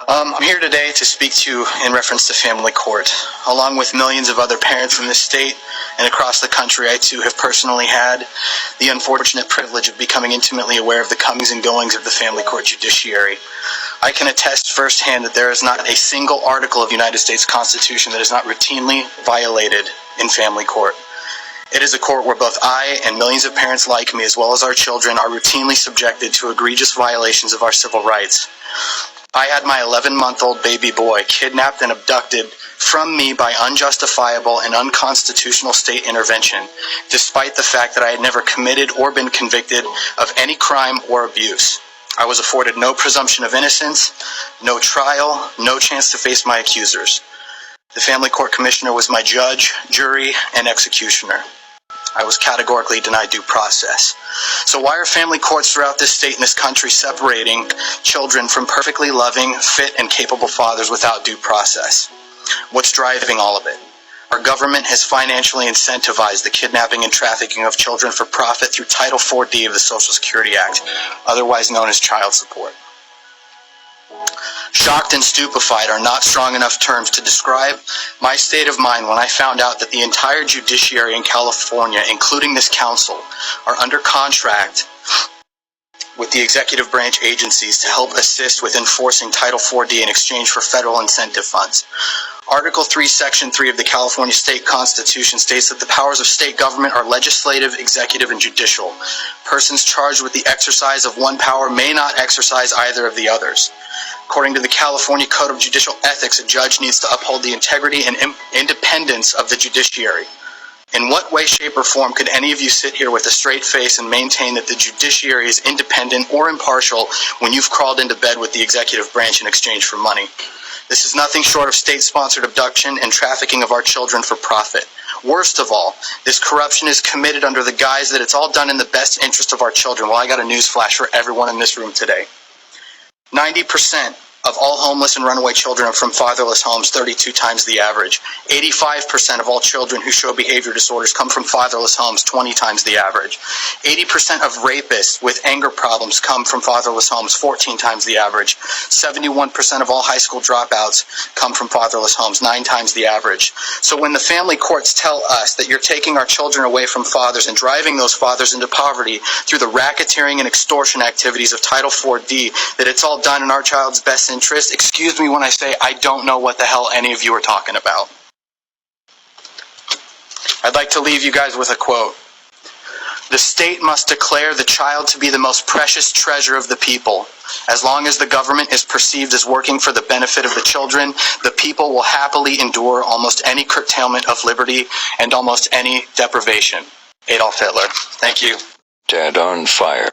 I'm here today to speak to you in reference to family court. Along with millions of other parents in this state and across the country, I too have personally had the unfortunate privilege of becoming intimately aware of the comings and goings of the family court judiciary. I can attest firsthand that there is not a single article of the United States Constitution that is not routinely violated in family court. It is a court where both I and millions of parents like me, as well as our children, are routinely subjected to egregious violations of our civil rights. I had my 11-month-old baby boy kidnapped and abducted from me by unjustifiable and unconstitutional state intervention, despite the fact that I had never committed or been convicted of any crime or abuse. I was afforded no presumption of innocence, no trial, no chance to face my accusers. The family court commissioner was my judge, jury, and executioner. I was categorically denied due process. So why are family courts throughout this state and this country separating children from perfectly loving, fit, and capable fathers without due process? What's driving all of it? Our government has financially incentivized the kidnapping and trafficking of children for profit through Title 4D of the Social Security Act, otherwise known as child support. Shocked and stupefied are not strong enough terms to describe my state of mind when I found out that the entire judiciary in California, including this council, are under contract with the executive branch agencies to help assist with enforcing Title 4D in exchange for federal incentive funds. Article 3, Section 3 of the California State Constitution states that the powers of state government are legislative, executive, and judicial. Persons charged with the exercise of one power may not exercise either of the others. According to the California Code of Judicial Ethics, a judge needs to uphold the integrity and independence of the judiciary. In what way, shape, or form could any of you sit here with a straight face and maintain that the judiciary is independent or impartial when you've crawled into bed with the executive branch in exchange for money? This is nothing short of state-sponsored abduction and trafficking of our children for profit. Worst of all, this corruption is committed under the guise that it's all done in the best interest of our children. Well, I got a news flash for everyone in this room today. 90% of all homeless and runaway children are from fatherless homes, 32 times the average. 85% of all children who show behavior disorders come from fatherless homes, 20 times the average. 80% of rapists with anger problems come from fatherless homes, 14 times the average. 71% of all high school dropouts come from fatherless homes, 9 times the average. So when the family courts tell us that you're taking our children away from fathers and driving those fathers into poverty through the racketeering and extortion activities of Title 4D, that it's all done in our child's best interest, excuse me when I say I don't know what the hell any of you are talking about. I'd like to leave you guys with a quote. The state must declare the child to be the most precious treasure of the people. As long as the government is perceived as working for the benefit of the children, the people will happily endure almost any curtailment of liberty and almost any deprivation. Adolf Hitler. Thank you. Dad on Fire.